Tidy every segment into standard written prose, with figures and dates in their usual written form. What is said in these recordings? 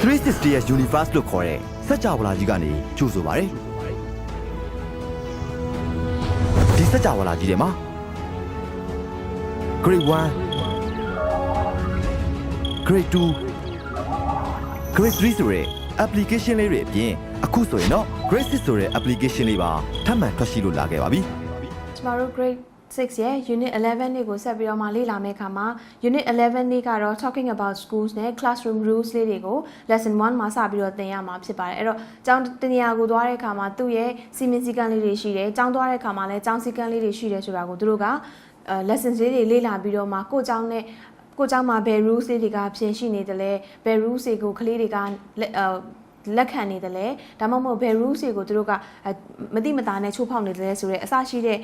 360 Universe လို့ခေါ်တဲ့စကြဝဠာကြီးကနေကြိုဆိုပါရစေဒီစကြဝဠာကြီးထဲမှာ Grade 1 Grade 2 Grade 3ဆိုတဲ့ application လေးတွေအပြင်အခုဆိုရင်တော့ Grade 6ဆိုတဲ့ application လေးပါထပ်မံထွက်ရှိလို့လာခဲ့ပါပြီကျမတို့ Grade 6ရဲ့ Unit 11လေးကိုဆက်ပြီးတော့မှလေ့လာမယ့်အခါမှာ Unit 11လေးကတော့ talking about schools နဲ့ classroom rules လေးတွေကို lesson 1မှာစပြီးတော့သင်ရမှာဖြစ်ပါတယ်အဲ့တော့ကျောင်းတနေရာကိုသွားတဲ့အခါမှာသူ့ရဲ့စီမင်းစည်းကမ်းလေးတွေရှိတယ်ကျောင်းသွားတဲ့အခါမှာလည်းကျောင်းစည်းကမ်းလေးတွေရှိတယ်ဆိုတာကိုသူတို့က lesson လေးတွေလေ့လာပြီးတော့မှကိုကျောင်းမှာဘယ် rules လေးတွေကပြင်ရှိနေတယ်လဲဘယ် rules တွေကိုကလေးတွေကလက်ခံနေတယ်လေဒါမှမဟုတ်ဘယ် rules တွေကိုသူတို့ကမတိမတာနဲ့ချိုးဖောက်နေတယ်ဆိုတော့အစရှိတဲ့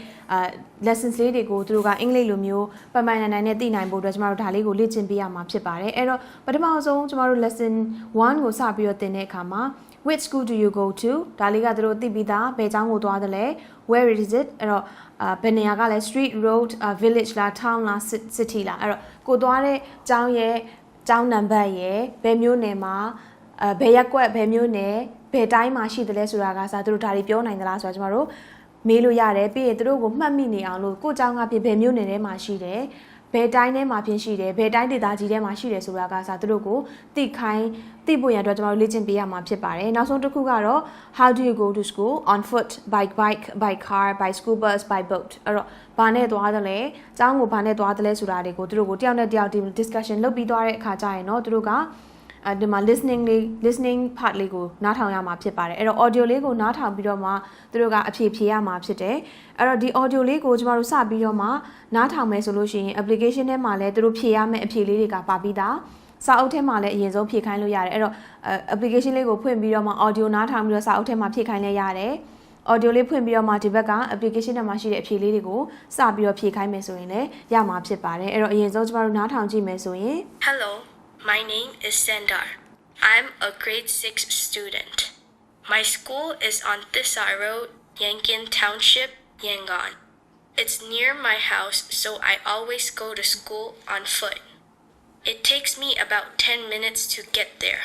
lessons လေးတွေကိုသူတို့ကအင်္ဂလိပ်လိုမျိုးပိုင်ပိုင်နိုင်နိုင်နဲ့သိနိုင်ဖို့အတွက်ကျမတို့ဒါလေးကိုလေ့ကျင့်ပေးရမှာဖြစ်ပါတယ်အဲ့တော့ပထမဆုံးကျမတို့ lesson 1ကိုစပြီးတော့သင်တဲ့အခါမှာ which school do you go to ဒါလေးကသူတို့သိပြီးသားဘယ်ကျောင်းကိုသွားတယ်လဲ where is it အဲ့တော့ဘယ်နေရာကလဲ street road village လား town လား city လားအဲ့တော့ကိုသွားတဲ့ကျောင်းရဲ့ကျောင်းနံပါတ်ရဲ့ဘယ်မျိုးနယ်မှာဘယ်ရက်ကွက်ဘယ်မျိုးနယ်ဘယ်တိုင်းမှာရှိတယ်လဲဆိုတာကစားသူတို့ဒါတွေပြောနိုင်သလားဆိုတော့ကျမတို့မေးလို့ရတယ်ပြီးရင်သူတို့ကိုမှတ်မိနေအောင်လို့ကိုယ့်ကျောင်းကပြင်ဘယ်မျိုးနယ်ထဲမှာရှိတယ်ဘယ်တိုင်းထဲမှာပြင်ရှိတယ်ဘယ်တိုင်းဒေသကြီးထဲမှာရှိတယ်ဆိုတာကစားသူတို့ကိုသိဖို့ရတော့ကျမတို့လေ့ကျင့်ပေးရမှာဖြစ်ပါတယ်နောက်ဆုံးတစ်ခုကတော့ how do you go to school on foot by bike by car by school bus by boat အဲ့တော့ဘာနဲ့သွားတယ်လဲကျောင်းကိုဘာနဲ့သွားတယ်လဲဆိုတာတွေကိုသူတို့ကိုတယောက်နဲ့တယောက်ဒီ discussion လုပ်ပြီးသွားတဲ့အခါကျရင်တော့သူတို့ကဒီမှာ listening part လေးကိုနားထောင်ရမှာဖြစ်ပါတယ်အဲ့တော့ audio လေးကိုနားထောင်ပြီးတော့မှသူတို့ကအဖြေဖြေရမှာဖြစ်တယ်အဲ့တော့ဒီ audio လေးကိုကျမတို့စပြီးတော့မှနားထောင်မယ်ဆိုလို့ရှိရင် application ထဲမှာလည်းသူတို့ဖြေရမယ့်အဖြေလေးတွေကပါပြီးသားစာအုပ်ထဲမှာလည်းအရင်ဆုံးဖြေခိုင်းလို့ရတယ်အဲ့တော့ application လေးကိုဖွင့်ပြီးတော့မှ audio နားထောင်ပြီးတော့စာအုပ်ထဲမှာဖြေခိုင်းလဲရတယ်audio လေးဖွင့်ပြီးတော့မှဒီဘက်က application ထဲမှာရှိတဲ့အဖြေလေးတွေကိုစပြီးတော့ဖြေခိုင်းမယ်ဆိုရင်လည်းရမှာဖြစ်ပါတယ်အဲ့တော့အရင်ဆုံးကျမတို့နားထောင်ကြည့်မယ်ဆိုရင် Hello My name is Sendar. I'm a grade 6 student. My school is on Thisar Road, Yangon Township, Yangon. It's near my house, so I always go to school on foot. It takes me about 10 minutes to get there.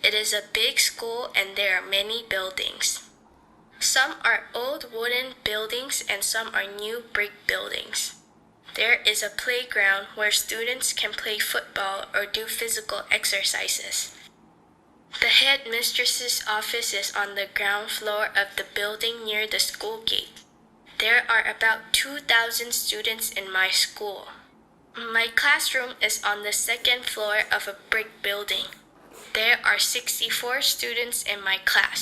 It is a big school and there are many buildings. Some are old wooden buildings and some are new brick buildings.There is a playground where students can play football or do physical exercises. The headmistress's office is on the ground floor of the building near the school gate. There are about 2,000 students in my school. My classroom is on the second floor of a brick building. There are 64 students in my class.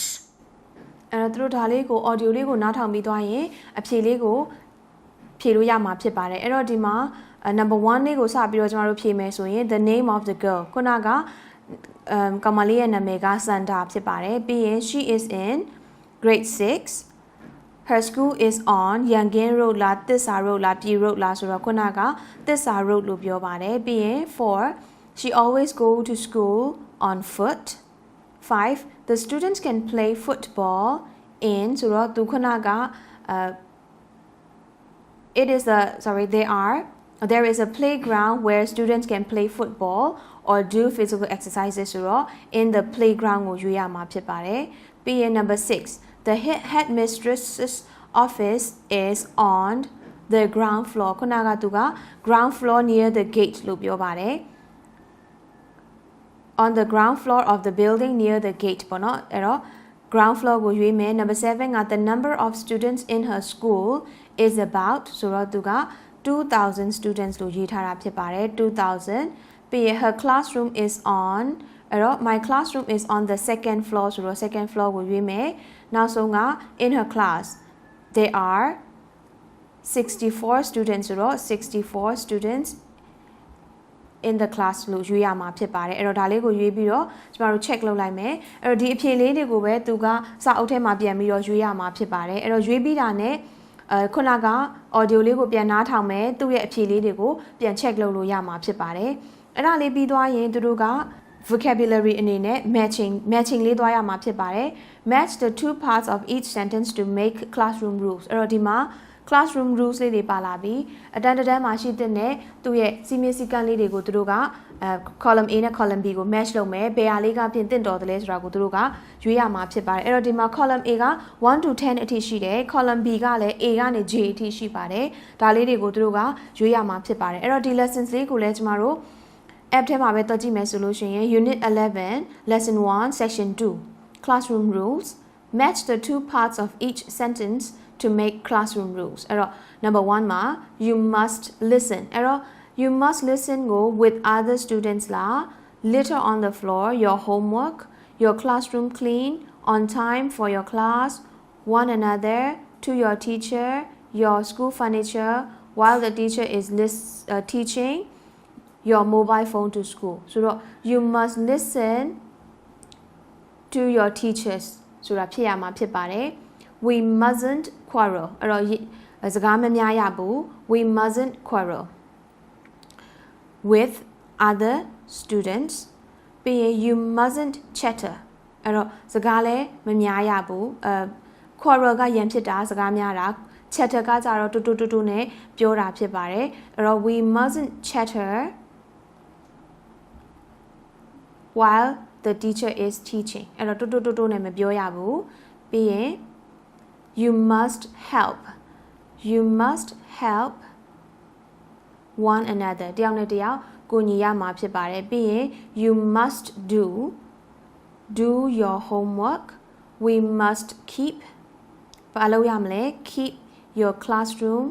အဲ့တော့ဒါလေးကို audio လေးကိုနားထောင်ပြီးသွားရင်အဖြေလေးကိုဖြေလို့ရမှာဖြစ်ပါတယ်အဲ့တော့ဒီမှာ number 1လေးကိုစပြီးတော့ကျမတို့ဖြေမယ်ဆိုရင် the name of the girl ခုနကကောင်မလေးရဲ့နာမည်က Sandra ဖြစ်ပါတယ်ပြီးရင် she is in grade 6 her school is on Yangon Road လား Tissa Road လား Pi Road လားဆိုတော့ခုနက Tissa Road လို့ပြောပါတယ်ပြီးရင် 4 she always go to school on foot 5 the students can play football in ဆိုတော့သူခုနကthere is a playground where students can play football or do physical exercises ဆိုတော့ in the playground ကိုရွေးရမှာဖြစ်ပါတယ်ပြီးရင် number 6 the headmistress's office is on the ground floor ခုနကသူက ground floor near the gate လို့ပြောပါတယ် on the ground floor of the building near the gate ပေါ့နော်အဲ့တော့ ground floor ကိုရွေးမယ် number 7 က the number of students in her school is about ဆိုတော့သူက 2,000 students လို့ရေးထားတာဖြစ်ပါတယ် 2,000 ပြီးရင် her classroom is on အဲ့တော့ my classroom is on the second floor ဆိုတော့ second floor ကိုရွေးမယ်နောက်ဆုံးက in her class there are 64 students ဆိုတော့ 64 students in the class လို့ရွေးရမှာဖြစ်ပါတယ်အဲ့တော့ဒါလေးကိုရွေးပြီးတော့ကျမတို့ check လုပ်လိုက်မယ်အဲ့တော့ဒီအဖြေလေးတွေကိုပဲသူကစာအုပ်ထဲမှာပြန်ပြီးတော့ရွေးရမှာဖြစ်ပါတယ်အဲ့တော့ရွေးပြီးတာနဲ့ခုနက audio လေးကိုပြန်နားထောင်မယ်သူ့ရဲ့အဖြေလေးတွေကိုပြန် check လုပ်လို့ရမှာဖြစ်ပါတယ်အဲ့ဒါလေးပြီးသွားရင်သူတို့က vocabulary အနေနဲ့ matching လေးသွားရမှာဖြစ်ပါတယ် match the two parts of each sentence to make classroom rules အဲ့တော့ဒီမှာ classroom rules လေးတွေပါလာပြီးအတန်းတန်းမှာရှိတဲ့သူ့ရဲ့စီမင်းစည်းကမ်းလေးတွေကိုသူတို့က column A နဲ့ column B ကို match လုပ်မယ်ဘယ်ဟာလေးကပြင်တင့်တော်တယ်လဲဆိုတာကိုသူတို့ကရွေးရမှာဖြစ်ပါတယ်အဲ့တော့ဒီမှာ column A က1 to 10အထိရှိတယ် column B ကလည်း A ကနေ J အထိရှိပါတယ်ဒါလေးတွေကိုသူတို့ကရွေးရမှာဖြစ်ပါတယ်အဲ့တော့ဒီ lessons လေးကိုလည်းကျမတို့ app ထဲမှာပဲတွက်ကြည့်မယ်ဆိုလို့ရှိရင် unit 11 lesson 1 section 2 classroom rules match the two parts of each sentence to make classroom rules အဲ့တော့ number 1မှာ you must listen အဲ့တော့ you must listen go with other students la litter on the floor your homework your classroom clean on time for your class one another to your teacher your school furniture while the teacher is teaching your mobile phone to school so you must listen to your teachers ဆိုတာဖြစ်ရမှာဖြစ်ပါတယ် we mustn't quarrel အဲ့တော့စကားမများရဘူး we mustn't quarrel with other students ပြီးရင် you mustn't chatter အဲ့တော့စကားလည်းမများရဘူးquarrel ကရန်ဖြစ်တာစကားများတာ chatter ကကြတော့တူနဲ့ပြောတာဖြစ်ပါတယ်အဲ့တော့ we mustn't chatter while the teacher is teaching အဲ့တော့တူနဲ့မပြောရဘူးပြီးရင် you must help one another တယောက်နဲ့တယောက်ကိုညီရမှာဖြစ်ပါတယ်ပြီးရင် you must do your homework we must keep ဘာလုပ်ရမလဲ keep your classroom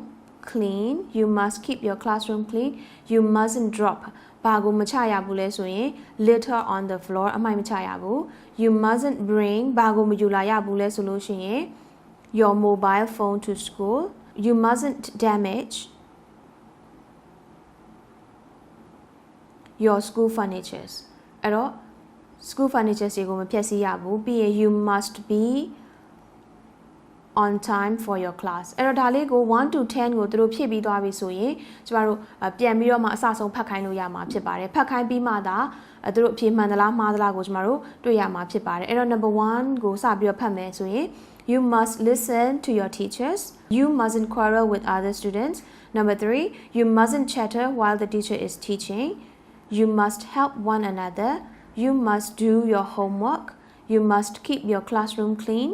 clean you must keep your classroom clean you mustn't drop ဘာကိုမချရဘူးလဲဆိုရင် litter on the floor အမိုက်မချရဘူး you mustn't bring ဘာကိုမယူလာရဘူးလဲဆိုလို့ရှိရင် your mobile phone to school you mustn't damage your school furnitures အဲ့တော့ school furnitures တွေကိုမဖျက်ဆီးရဘူးပြီးရင် you must be on time for your class အဲ့တော့ဒါလေးကို1 to 10ကိုသူတို့ဖြည့်ပြီးသွားပြီဆိုရင်ကျမတို့ပြန်ပြီးတော့မှအစဆုံးဖတ်ခိုင်းလို့ရမှာဖြစ်ပါတယ်ဖတ်ခိုင်းပြီးမှသာသူတို့အဖြေမှန်သလားမှားသလားကိုကျမတို့တွေ့ရမှာဖြစ်ပါတယ်အဲ့တော့ number 1ကိုစပြီးတော့ဖတ်မယ်ဆိုရင် you must listen to your teachers you mustn't quarrel with other students number 3 you mustn't chatter while the teacher is teaching you must help one another you must do your homework you must keep your classroom clean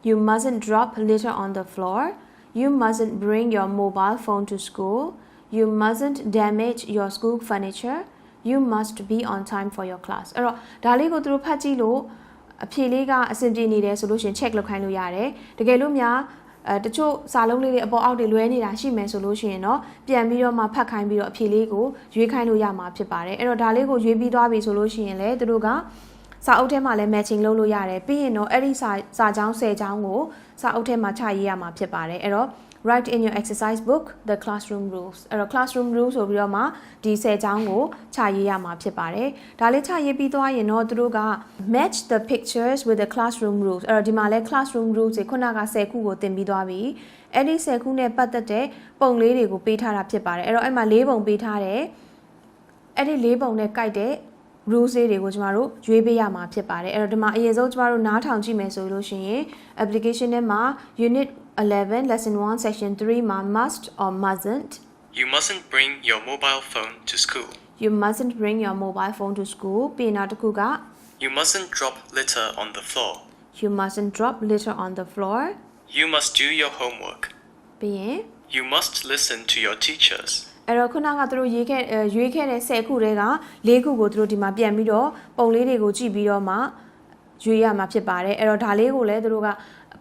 you mustn't drop litter on the floor you mustn't bring your mobile phone to school you mustn't damage your school furniture you must be on time for your class အဲ့တော့ဒါလေးကိုသူတို့ဖတ်ကြည့်လို့အဖြေလေးကအဆင်ပြေနေတယ်ဆိုလို့ရှင် check လုပ်ခိုင်းလို့ရတယ်တကယ်လို့များတချို့စာလုံးလေးတွေအပေါ်အောက်တွေလွဲနေတာရှိမယ်ဆိုလို့ရှိရင်တော့ပြန်ပြီးတော့မှဖတ်ခိုင်းပြီးတော့အဖြေလေးကိုရွေးခိုင်းလို့ရမှာဖြစ်ပါတယ်အဲ့တော့ဒါလေးကိုရွေးပြီးသွားပြီဆိုလို့ရှိရင်လည်းသူတို့ကစာအုပ်ထဲမှာလည်း matching လုပ်လို့ရတယ်ပြီးရင်တော့အဲ့ဒီစာကြောင်း10ကြောင်းကိုစာအုပ်ထဲမှာချရေးရမှာဖြစ်ပါတယ်အဲ့တော့ write in your exercise book the classroom rules အဲ့တော့ classroom rules ဆိုပြီးတော့မှဒီ10ကြောင်းကိုချရေးရမှာဖြစ်ပါတယ်ဒါလေးချရေးပြီးသွားရင်တော့သူတို့က match the pictures with the classroom rules အဲ့တော့ဒီမှာလဲ classroom rules တွေခုနက10ခုကိုသင်ပြီးသွားပြီအဲ့ဒီ10ခုနဲ့ပတ်သက်တဲ့ပုံလေးတွေကိုပေးထားတာဖြစ်ပါတယ်အဲ့တော့အဲ့မှာ4ပုံပေးထားတယ်အဲ့ဒီ4ပုံနဲ့ကိုက်တဲ့ rules တွေကိုကျမတို့ရွေးပေးရမှာဖြစ်ပါတယ်အဲ့တော့ဒီမှာအရင်ဆုံးကျမတို့နားထောင်ကြည့်မယ်ဆိုလို့ရှိရင် application ထဲမှာ unit 11 lesson 1 section 3မှာ must or mustn't You mustn't bring your mobile phone to school. you mustn't bring your mobile phone to school ပြီးနောက်တစ်ခုက You mustn't drop litter on the floor. you mustn't drop litter on the floor You must do your homework. ပြီးရင် You must listen to your teachers. အဲ့တော့ခုနကသူတို့ရွေးခဲ့တဲ့10ခုတည်းက4ခုကိုသူတို့ဒီမှာပြန်ပြီးတော့ပုံလေးတွေကိုကြည့်ပြီးတော့မှရွေးရမှာဖြစ်ပါတယ်အဲ့တော့ဒါလေးကိုလည်းသူတို့က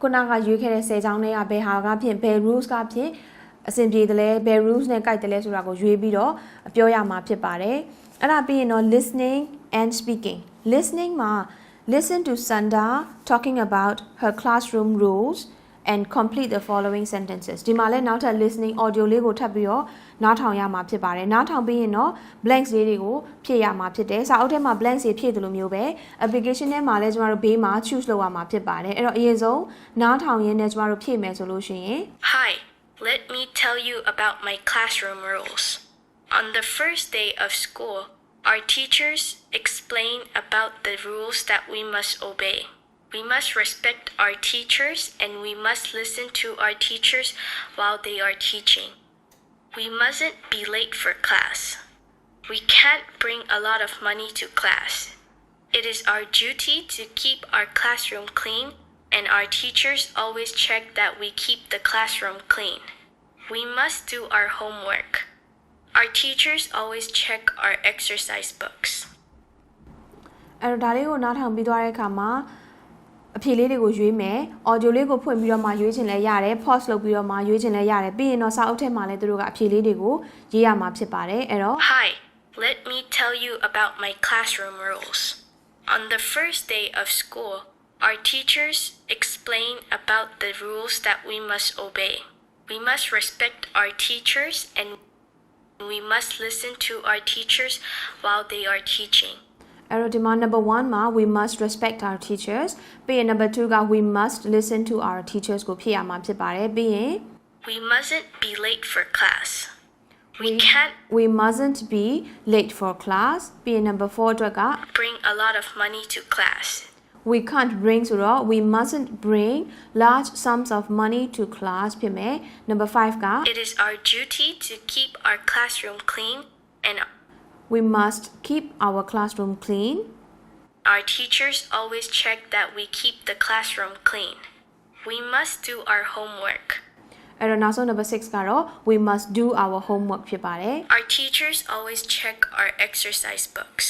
ခုနကရွေးခဲ့တဲ့10ချောင်းတွေကဘယ်ဟာကဖြင့်ဘယ် rules ကဖြင့်အဆင်ပြေတယ်လဲဘယ် rules နဲ့ကိုက်တယ်လဲဆိုတာကိုရွေးပြီးတော့ပြောရမှာဖြစ်ပါတယ်အဲ့ဒါပြီးရင်တော့ listening and speaking listening မှာ listen to Sanda talking about her classroom rules and complete the following sentences ဒီမှာလဲနောက်ထပ် listening audio လေးကိုထပ်ပြီးတော့နားထောင်ရမှာဖြစ်ပါတယ်နားထောင်ပြီးရင်တော့ blanks လေးတွေကိုဖြည့်ရမှာဖြစ်တယ်စာအုပ်ထဲမှာ blanks တွေဖြည့်တယ်လို့မျိုးပဲ application ထဲမှာလဲကျမတို့ဘေးမှာ choose လုပ်ရမှာဖြစ်ပါတယ်အဲ့တော့အရင်ဆုံးနားထောင်ရင်းနဲ့ကျမတို့ဖြည့်မယ်ဆိုလို့ရှိရင် Hi, let me tell you about my classroom rules. On the first day of school, our teachers explain about the rules that we must obey. We must respect our teachers and we must listen to our teachers while they are teaching. We mustn't be late for class. We can't bring a lot of money to class. It is our duty to keep our classroom clean, and our teachers always check that we keep the classroom clean. We must do our homework. Our teachers always check our exercise books. အဲ့တော့ဒါလေးကိုနားထောင်ပြီးသွားတဲ့အခါမှာအဖြေလေးတွေကိုရွေးမယ် audio လေးကိုဖွင့်ပြီးတော့မှရွေးချင်လဲရတယ် pause လုပ်ပြီးတော့မှရွေးချင်လဲရတယ်ပြီးရင်တော့စာအုပ်ထဲမှာလည်းသူတို့ကအဖြေလေးတွေကိုရေးရမှာဖြစ်ပါတယ်အဲ့တော့ Hi, let me tell you about my classroom rules. On the first day of school, our teachers explain about the rules that we must obey. We must respect our teachers and we must listen to our teachers while they are teaching. အဲ့တော့ဒီမှာ number 1 မှာ we must respect our teachers ပြီးရင် number 2က we must listen to our teachers ကိုဖြည့်ရမှာဖြစ်ပါတယ်ပြီးရင် We mustn't be late for class. we mustn't be late for class ပြီးရင် number 4အတွက်က bring a lot of money to class. we can't bring ဆိုတော့ we mustn't bring large sums of money to class ဖြစ်မယ် number 5က It is our duty to keep our classroom clean and we must keep our classroom clean. Our teachers always check that we keep the classroom clean. We must do our homework. အဲ့တော့နောက်ဆုံး number 6ကတော့ we must do our homework ဖြစ်ပါတယ် Our teachers always check our exercise books.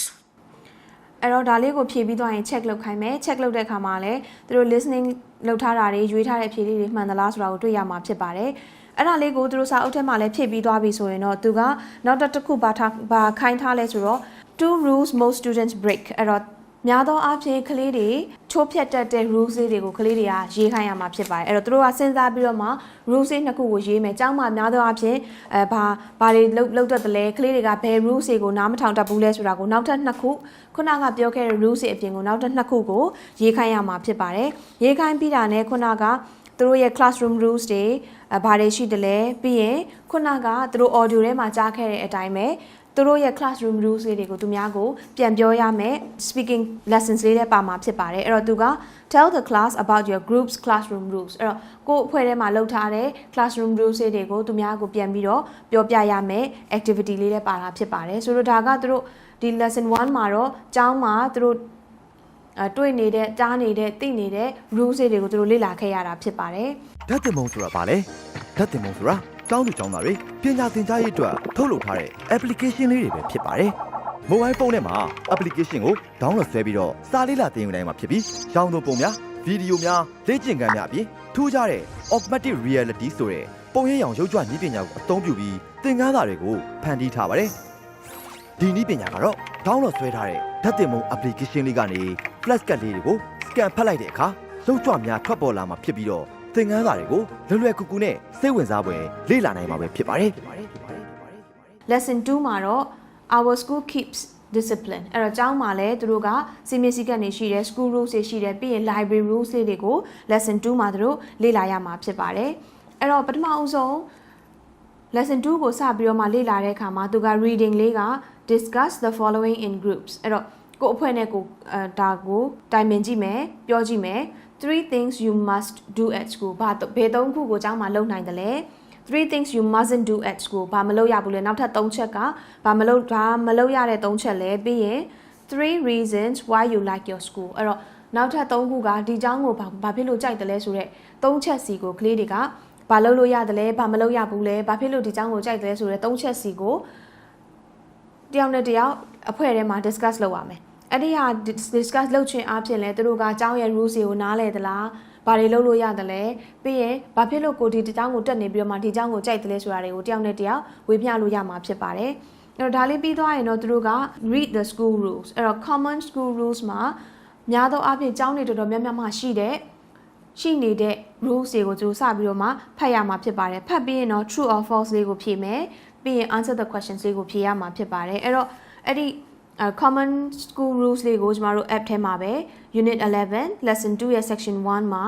အဲ့တော့ဒါလေးကိုဖြည့်ပြီးသွားရင် check လုပ်ခိုင်းမယ် check လုပ်တဲ့အခါမှာလည်းသူတို့ listening လုပ်ထားတာတွေရွေးထားတဲ့အဖြေလေးတွေမှန်သလားဆိုတာကိုတွေ့ရမှာဖြစ်ပါတယ်အဲ့ဒါလေးကိုသူတို့စာအုပ်ထဲမှာလည်းဖြည့်ပြီးသွားပြီဆိုရင်တော့သူကနောက်တစ်ခုဘာခိုင်းထားလဲဆိုတော့ two rules most students break အဲ့တော့များသောအားဖြင့်ကလေးတွေချိုးဖျက်တတ်တဲ့ rules တွေကိုကလေးတွေကရေးခိုင်းရမှာဖြစ်ပါတယ်အဲ့တော့သူတို့ကစဉ်းစားပြီးတော့မှ rules တွေနှစ်ခုကိုရေးမယ်အကြောင်းမှများသောအားဖြင့်ဘာတွေလောက်တတ်တယ်လဲကလေးတွေကဘယ် rules တွေကိုနားမထောင်တတ်ဘူးလဲဆိုတာကိုနောက်ထပ်နှစ်ခုခုနကပြောခဲ့တဲ့ rules တွေအပြင်ကိုနောက်ထပ်နှစ်ခုကိုရေးခိုင်းရမှာဖြစ်ပါတယ်ရေးခိုင်းပြီးတာနဲ့ခုနကသူတို့ရဲ့ classroom rules တွေဘာတွေရှိတယ်လဲပြီးရင်ခုနကသူတို့ audio ထဲမှာကြားခဲ့တဲ့အတိုင်းပဲသူတို့ရဲ့ classroom rules တွေကိုသူများကိုပြန်ပြောရမယ် speaking lessons လေးတွေပါမှာဖြစ်ပါတယ်အဲ့တော့သူက tell the class about your group's classroom rules အဲ့တော့ကိုယ့်အဖွဲ့ထဲမှာလုပ်ထားတဲ့ classroom rules တွေကိုသူများကိုပြန်ပြီးတော့ပြောပြရမယ် activity လေးတွေပါတာဖြစ်ပါတယ်ဆိုတော့ဒါကသူတို့ဒီ lesson 1မှာတော့ကျောင်းမှာသူတို့တွေ့နေတဲ့ကြားနေတဲ့သိနေတဲ့ rules တွေကိုသူတို့လေ့လာခဲ့ရတာဖြစ်ပါတယ်ဓာတ်သင်ပုံဆိုတာဘာလဲဓာတ်သင်ပုံဆိုတာကျောင်းသူကျောင်းသားတွေပညာသင်ကြားရေးအတွက်ထုတ်လုပ်ထားတဲ့ application လေးတွေပဲဖြစ်ပါတယ်။ mobile phone ထဲမှာ application ကို download ဆွဲပြီးတော့စာလေးလာသင်ယူနိုင်မှာဖြစ်ပြီးကျောင်းသူပုံများဗီဒီယိုများလေ့ကျင့်ခန်းများအပြင်ထူးခြားတဲ့ augmented reality ဆိုတဲ့ပုံရိပ်ရောင်ရုပ်ကြွနည်းပညာကိုအသုံးပြုပြီးသင်ခန်းစာတွေကိုဖန်တီးထားပါတယ်။ဒီနည်းပညာကတော့ download ဆွဲထားတဲ့ဓာတ်သင်ပုံ application လေးကနေ flash card လေးတွေကို scan ဖတ်လိုက်တဲ့အခါရုပ်ကြွများထွက်ပေါ်လာမှာဖြစ်ပြီးတော့သင်ခန်းစာတွေကိုလွယ်ကူကူနဲ့စိတ်ဝင်စားဖွယ်လေ့လာနိုင်မှာပဲဖြစ်ပါတယ် lesson 2မှာတော့ our school keeps discipline အဲ့တော့ကျောင်းမှာလည်းသူတို့ကစီမင်းစည်းကမ်းတွေရှိတယ် school rules တွေရှိတယ်ပြီးရင် library rules တွေကို lesson 2မှာသူတို့လေ့လာရမှာဖြစ်ပါတယ်အဲ့တော့ပထမအဆုံး lesson 2ကိုစပြီးတော့မှလေ့လာတဲ့အခါမှာသူက reading လေးက discuss the following in groups အဲ့တော့ကိုအဖွဲ့နဲ့ကိုဒါကိုတိုင်ပင်ကြည့်မယ်ပြောကြည့်မယ်3 things you must do at school ဘယ်3ခုကိုကျောင်းမှာလုပ်နိုင်တယ်လဲ3 things you mustn't do at school ဘာမလုပ်ရဘူးလဲနောက်ထပ်3ချက်ကဘာမလုပ်ရတဲ့3ချက်လဲပြီးရင်3 reasons why you like your school အဲ့တော့နောက်ထပ်3ခုကဒီကျောင်းကိုဘာဖြစ်လို့ကြိုက်တယ်လဲဆိုတော့3ချက်စီကိုကလေးတွေကဘာလုပ်လို့ရတယ်လဲဘာမလုပ်ရဘူးလဲဘာဖြစ်လို့ဒီကျောင်းကိုကြိုက်တယ်လဲဆိုတော့3ချက်စီကိုတယောက်နဲ့တယောက်အဖွဲ့ထဲမှာ discuss လုပ်ရမယ်အဲ့ဒီဟာ discuss လုပ်ခြင်းအပြင်လဲသူတို့ကအကြောင်းရဲ့ rules တွေကိုနားလည်သလားဘာတွေလုပ်လို့ရတယ်လဲပြီးရင်ဘာဖြစ်လို့ကိုဒီအကြောင်းကိုတက်နေပြီးတော့မှဒီအကြောင်းကိုကြိုက်တယ်လဲဆိုတာတွေကိုတယောက်နဲ့တယောက်ဝေမျှလို့ရမှာဖြစ်ပါတယ်အဲ့တော့ဒါလေးပြီးသွားရင်တော့သူတို့က read the school rules အဲ့တော့ common school rules မှာများသောအားဖြင့်ကျောင်းတွေတော်တော်များများမှရှိနေတဲ့ rules တွေကိုသူတို့စပြီးတော့မှဖတ်ရမှာဖြစ်ပါတယ်ဖတ်ပြီးရင်တော့ true or false လေးကိုဖြေမယ်ပြီးရင် answer the questions လေးကိုဖြေရမှာဖြစ်ပါတယ်အဲ့တော့အဲ့ဒီcommon school rules လေးကိုကျမတို့ app ထဲမှာပဲ unit 11 lesson 2ရဲ့ section 1မှာ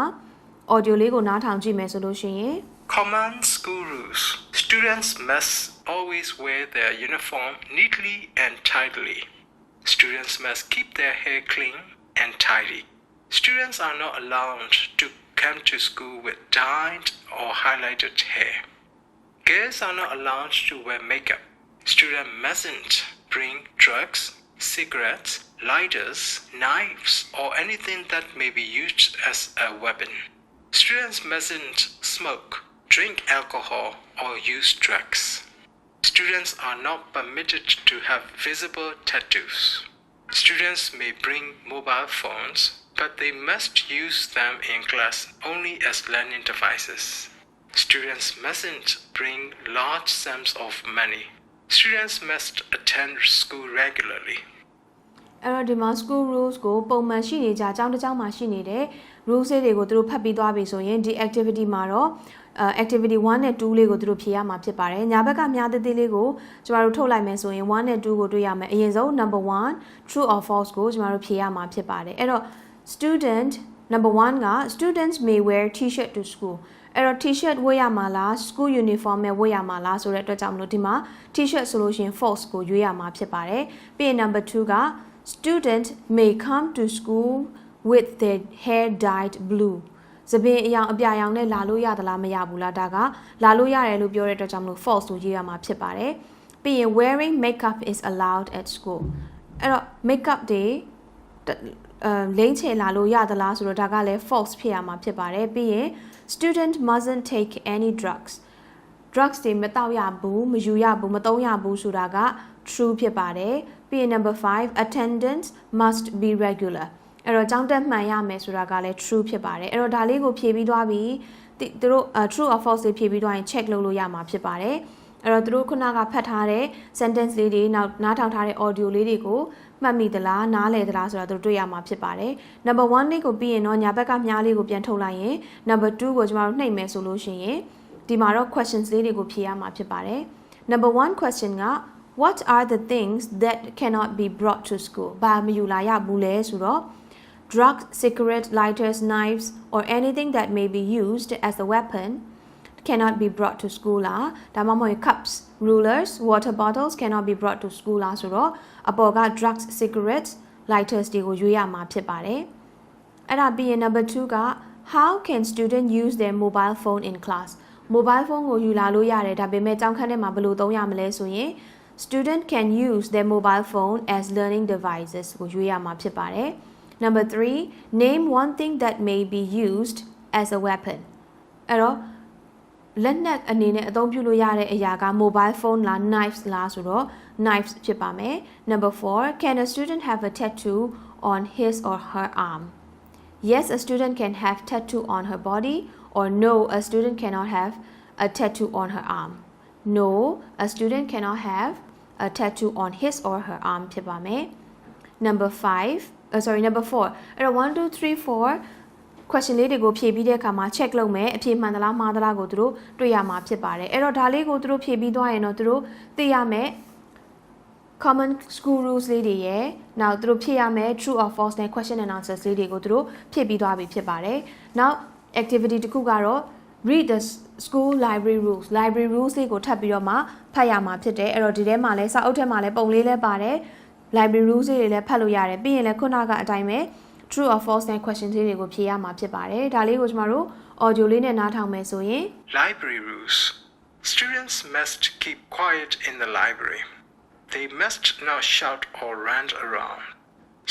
audio လေးကိုနားထောင်ကြည့်မယ်ဆိုလို့ရှိရင် Common school rules. Students must always wear their uniform neatly and tidily. Students must keep their hair clean and tidy. Students are not allowed to come to school with dyed or highlighted hair. Girls are not allowed to wear makeup. Students mustn't bring drugs, cigarettes, lighters, knives, or anything that may be used as a weapon. Students mustn't smoke, drink alcohol, or use drugs. Students are not permitted to have visible tattoos. Students may bring mobile phones, but they must use them in class only as learning devices. Students mustn't bring large sums of money. Students must attend school regularly. အဲ့တော့ဒီမှာ school rules ကိုပုံမှန်ရှိနေကြအကြောင်းတစ်ကြောင်းမှာရှိနေတဲ့ rules တွေကိုသူတို့ဖတ်ပြီးသွားပြီဆိုရင်ဒီ activity မှာတော့activity 1နဲ့2လေးကိုသူတို့ဖြေရမှာဖြစ်ပါတယ်။ညာဘက်ကများသေးသေးလေးကိုကျမတို့ထုတ်လိုက်မယ်ဆိုရင်1နဲ့2ကိုတွေ့ရမယ်။အရင်ဆုံး number 1 true or false ကိုကျမတို့ဖြေရမှာဖြစ်ပါတယ်။အဲ့တော့ student number 1က students may wear t-shirt to school အဲ့တော့ t-shirt ဝတ်ရမှာလား school uniform နဲ့ဝတ်ရမှာလားဆိုတဲ့အတွက်ကြောင့်မလို့ဒီမှာ t-shirt ဆိုလို့ရှိရင် false ကိုရွေးရမှာဖြစ်ပါတယ်။ပြီးရင် number 2က student may come to school with their hair dyed blue စပင်အယောင်အပြာရောင်နဲ့လာလို့ရသလားမရဘူးလားဒါကလာလို့ရတယ်လို့ပြောတဲ့အတွက်ကြောင့်မလို့ false ကိုရေးရမှာဖြစ်ပါတယ်ပြီးရင် wearing makeup is allowed at school အဲ့တော့ makeup တွေလိမ့်ချေလာလို့ရသလားဆိုတော့ဒါကလည်း false ဖြစ်ရမှာဖြစ်ပါတယ်ပြီးရင် student mustn't take any drugs တွေမတောက်ရဘူးမယူရဘူးမသုံးရဘူးဆိုတာက true ဖြစ်ပါတယ်ပြီးရင် number 5 attendance must be regular အဲ့တော့ကျောင်းတက်မှန်ရမယ်ဆိုတာကလည်း true ဖြစ်ပါတယ်အဲ့တော့ဒါလေးကိုဖြည့်ပြီးသွားပြီသူတို့ true or false တွေဖြည့်ပြီးသွားရင် check လုပ်လို့ရမှာဖြစ်ပါတယ်အဲ့တော့သူတို့ခုနကဖတ်ထားတဲ့ sentence လေးတွေနောက်နားထောင်ထားတဲ့ audio လေးတွေကိုမှတ်မိသလားနားလည်သလားဆိုတာသူတို့တွေ့ရမှာဖြစ်ပါတယ် number 1လေးကိုပြီးရင်တော့ညာဘက်ကမြားလေးကိုပြန်ထုတ်လိုက်ရင် number 2ကိုကျမတို့နှိပ်မယ်ဆိုလို့ရှိရင်ဒီမှာတော့ questions လေးတွေကိုဖြေရမှာဖြစ်ပါတယ် number 1 question ကwhat are the things that cannot be brought to school ဘာမယူလာရဘူးလဲဆိုတော့drugs, cigarette, lighters, knives, or anything that may be used as a weapon cannot be brought to school လားဒါမှမဟုတ် cups, rulers, water bottles cannot be brought to school လားဆိုတော့အပေါ်က drugs, cigarettes, lighters တွေကိုရွေးရမှာဖြစ်ပါတယ်အဲ့ဒါပြီးရင် number 2က how can student use their mobile phone in class mobile phone ကိုယူလာလို့ရတယ်ဒါပေမဲ့ကျောင်းခန်းထဲမှာဘယ်လိုသုံးရမလဲဆိုရင် student can use their mobile phone as learning devices ကိုရွေးရမှာဖြစ်ပါတယ် Number 3 name one thing that may be used as a weapon အဲ့တော့လက်နက်အနေနဲ့အသုံးပြုလို့ရတဲ့အရာက mobile phone လား knives လားဆိုတော့ knives ဖြစ်ပါမယ် Number 4 can a student have a tattoo on his or her arm Yes a student can have tattoo on her body or no a student cannot have a tattoo on her arm No a student cannot have a tattoo on his or her arm ဖြစ်ပါမယ် Number 5 number 4အဲ့တော့1 2 3 4 question လေးတွေကိုဖြည့်ပြီးတဲ့အခါမှာ check လုပ်မယ်အဖြေမှန်သလားမှားသလားကိုသူတို့တွေ့ရမှာဖြစ်ပါတယ်အဲ့တော့ဒါလေးကိုသူတို့ဖြည့်ပြီးသွားရင်တော့သူတို့သိရမယ် common school rules လေးတွေရယ်နောက်သူတို့ဖြည့်ရမယ် true or false နဲ့ question and answers လေးတွေကိုသူတို့ဖြည့်ပြီးသွားပြီဖြစ်ပါတယ်နောက် activity တစ်ခုကတော့ read the school library rules လေးကိုထပ်ပြီးတော့မှဖတ်ရမှာဖြစ်တယ်အဲ့တော့ဒီထဲမှာလဲစာအုပ်ထဲမှာလဲပုံလေးလဲပါတယ်library rules တွေလည်းဖတ်လို့ရတယ်ပြီးရင်လည်းခုနကအတိုင်းပဲ true or false နဲ့ question တွေကိုဖြေရမှာဖြစ်ပါတယ်ဒါလေးကိုကျမတို့ audio လေးနဲ့နားထောင်မယ်ဆိုရင် Library rules Students must keep quiet in the library They must not shout or run around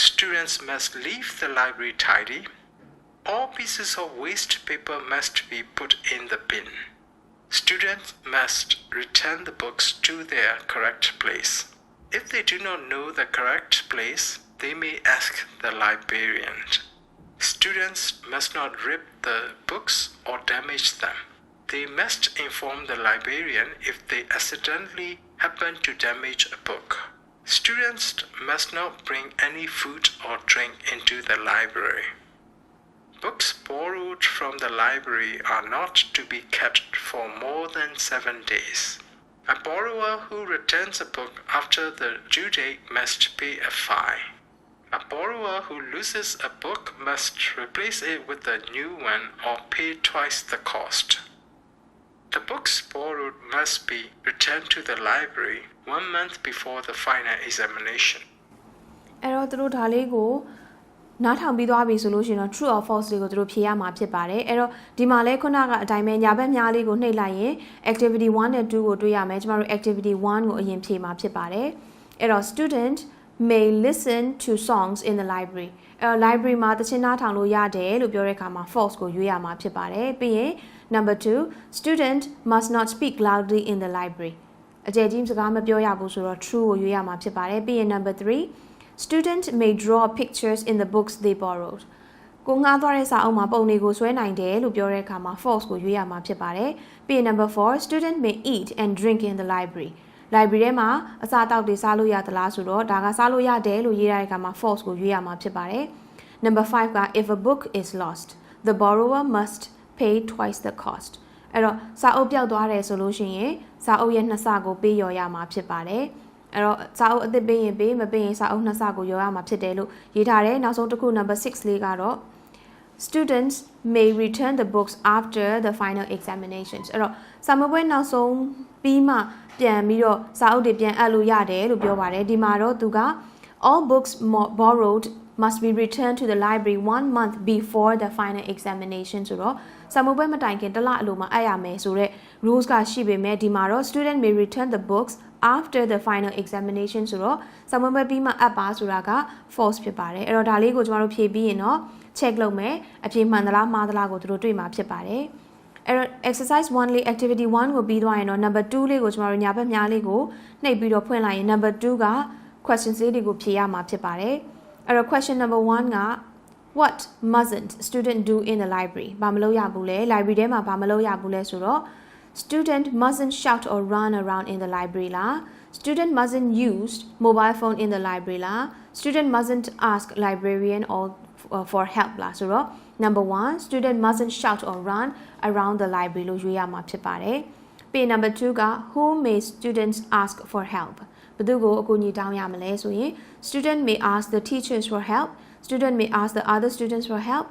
Students must leave the library tidy All pieces of waste paper must be put in the bin Students must return the books to their correct place If they do not know the correct place, they may ask the librarian. Students must not rip the books or damage them. They must inform the librarian if they accidentally happen to damage a book. Students must not bring any food or drink into the library. Books borrowed from the library are not to be kept for more than 7 days. A borrower who returns a book after the due date must pay a fine. A borrower who loses a book must replace it with a new one or pay twice the cost. The books borrowed must be returned to the library 1 month before the final examination. အဲ့တော့သူတို့ဒါလေးကိုနားထောင်ပြီးသွားပြီဆိုလို့ရှိရင်တော့ true or false တွေကိုသူတို့ဖြေရမှာဖြစ်ပါတယ်အဲ့တော့ဒီမှာလဲခုနကအတိုင်းပဲညာဘက်မြားလေးကိုနှိပ်လိုက်ရင် activity 1နဲ့2ကိုတွေ့ရမယ်ကျမတို့ activity 1ကိုအရင်ဖြေမှာဖြစ်ပါတယ် အဲ့တော့ student may listen to songs in the library အဲ့တော့ library မှာသချင်းနားထောင်လို့ရတယ်လို့ပြောတဲ့အခါမှာ false ကိုရွေးရမှာဖြစ်ပါတယ်ပြီးရင် number 2 student must not speak loudly in the library အကျယ်ကြီးစကားမပြောရဘူးဆိုတော့ true ကိုရွေးရမှာဖြစ်ပါတယ်ပြီးရင် number 3 student may draw pictures in the books they borrowed ကိုငှားသွားတဲ့စာအုပ်မှာပုံတွေကိုဆွဲနိုင်တယ်လို့ပြောတဲ့အခါမှာ false ကိုရွေးရမှာဖြစ်ပါတယ်ပြီးရင် number 4 student may eat and drink in the library library ထဲမှာအစာတောက်တွေစားလို့ရသလားဆိုတော့ဒါကစားလို့ရတယ်လို့ရေးထားတဲ့အခါမှာ false ကိုရွေးရမှာဖြစ်ပါတယ် number 5က if a book is lost the borrower must pay twice the cost အဲ့တော့စာအုပ်ပျောက်သွားတယ်ဆိုလို့ရှိရင်စာအုပ်ရဲ့နှစ်ဆကိုပေးရော်ရမှာဖြစ်ပါတယ်အဲ့တော့စာအုပ်အသစ်ပေးရင်ပေးမပေးရင်စာအုပ်နှစ်ဆကိုရော်ရမှာဖြစ်တယ်လို့ရေးထားတယ်နောက်ဆုံးတစ်ခု number 6လေးကတော့ students may return the books after the final examinations အဲ့တော့စာမပွဲနောက်ဆုံးပြီးမှပြန်ပြီးတော့စာအုပ်တွေပြန်အပ်လို့ရတယ်လို့ပြောပါတယ်ဒီမှာတော့သူက all books borrowed must be returned to the library 1 month before the final examination ဆိုတော့စာမပွဲမတိုင်ခင်တစ်လအလိုမှာအပ်ရမယ်ဆိုတော့ rules ကရှိပေမဲ့ဒီမှာတော့ student may return the books after the final examination ဆိုတော့စာမပွဲပြီးမှအပ်ပါဆိုတာက false ဖြစ်ပါတယ်အဲ့တော့ဒါလေးကိုကျွန်တော်တို့ဖြေပြီးရင်တော့ check လုပ်မယ်အဖြေမှန်သလားမှားသလားကိုတို့တွေ့မှာဖြစ်ပါတယ်အဲ့တော့ exercise 1 လေး activity 1ကိုပြီးသွားရင်တော့ number 2လေးကိုကျွန်တော်တို့ညာဘက်များလေးကိုနှိပ်ပြီးတော့ဖွင့်လိုက်ရင် number 2က questions လေးတွေကိုဖြေရမှာဖြစ်ပါတယ်အဲ့တော့ question number 1က what mustn't student do in the library ဘာမလုပ်ရဘူးလဲ library ထဲမှာဘာမလုပ်ရဘူးလဲဆိုတော့ student mustn't shout or run around in the library လား student mustn't use mobile phone in the library လား student mustn't ask librarian or for help လားဆိုတော့ number 1 student mustn't shout or run around the library လို့ရွေးရမှာဖြစ်ပါတယ်ပြီး number 2က who may students ask for help ဘယ်သူကိုအကူအညီတောင်းရမလဲဆိုရင် student may ask the teachers for help student may ask the other students for help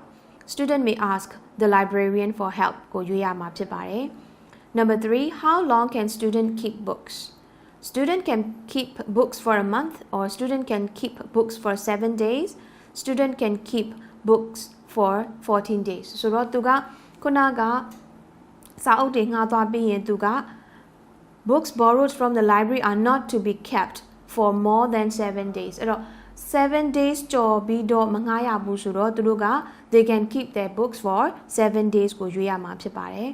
student may ask the librarian for help ကိုရွေးရမှာဖြစ်ပါတယ် number 3 how long can student keep books student can keep books for a month or student can keep books for 7 days student can keep books for 14 days ဆိုတော့သူကခုနကစာအုပ်တွေငှားသွားပြီးရင်သူက books borrowed from the library are not to be kept for more than 7 days အဲ့တော့7 days ကျော်ပြီးတော့မငှားရဘူးဆိုတော့သူတို့က they can keep their books for 7 days ကိုရွေးရမှာဖြစ်ပါတယ်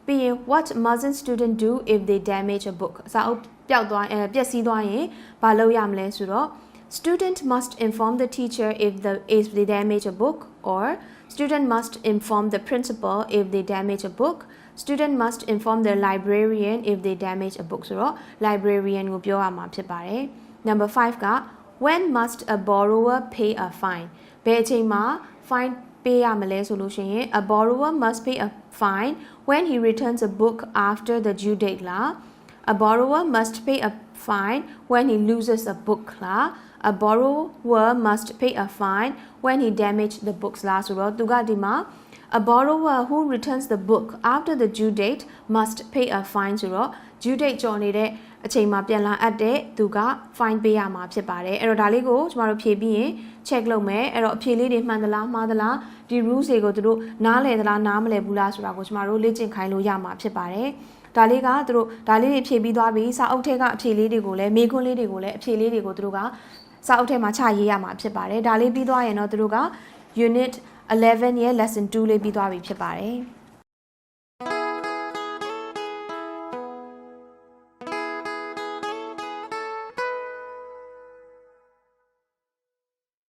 ပြီးရင် what mustn't student do if they damage a book စာအုပ်ပျောက်သွားပျက်စီးသွားရင်ဘာလုပ်ရမလဲဆိုတော့student must inform the teacher if they damage a book or student must inform the principal if they damage a book student must inform the librarian if they damage a book ဆိုတော့ librarian ကိုပြောရမှာဖြစ်ပါတယ် number 5က when must a borrower pay a fine ဘယ်အချိန်မှာ fine ပေးရမလဲဆိုလို့ရှိရင် a borrower must pay a fine when he returns a book after the due date လား a borrower must pay a fine when he loses a book လား a borrower must pay a fine when he damaged the books လားဆိုတော့သူကဒီမှာ a borrower who returns the book after the due date must pay a fine ဆိုတော့ due date ကျော်နေတဲ့အချိန်မှာပြန်လာအပ်တဲ့သူက fine ပေးရမှာဖြစ်ပါတယ်အဲ့တော့ဒါလေးကိုကျမတို့ဖြေပြီးရင် check လုပ်မယ်အဲ့တော့အဖြေလေးတွေမှန်သလားမှားသလားဒီ rules တွေကိုသူတို့နားလည်သလားနားမလည်ဘူးလားဆိုတာကိုကျမတို့လေ့ကျင့်ခိုင်းလို့ရမှာဖြစ်ပါတယ်ဒါလေးကသူတို့ဒါလေးတွေဖြေပြီးသွားပြီးစာအုပ်ထဲကအဖြေလေးတွေကိုလည်းမေးခွန်းလေးတွေကိုလည်းအဖြေလေးတွေကိုသူတို့ကစာအုပ်ထဲမှာချရေးရမှာဖြစ်ပါတယ်ဒါလေးပြီးသွားရင်တော့သူတို့က unit 11ရဲ့ lesson 2လေးပြီးသွားပြီဖြစ်ပါတယ်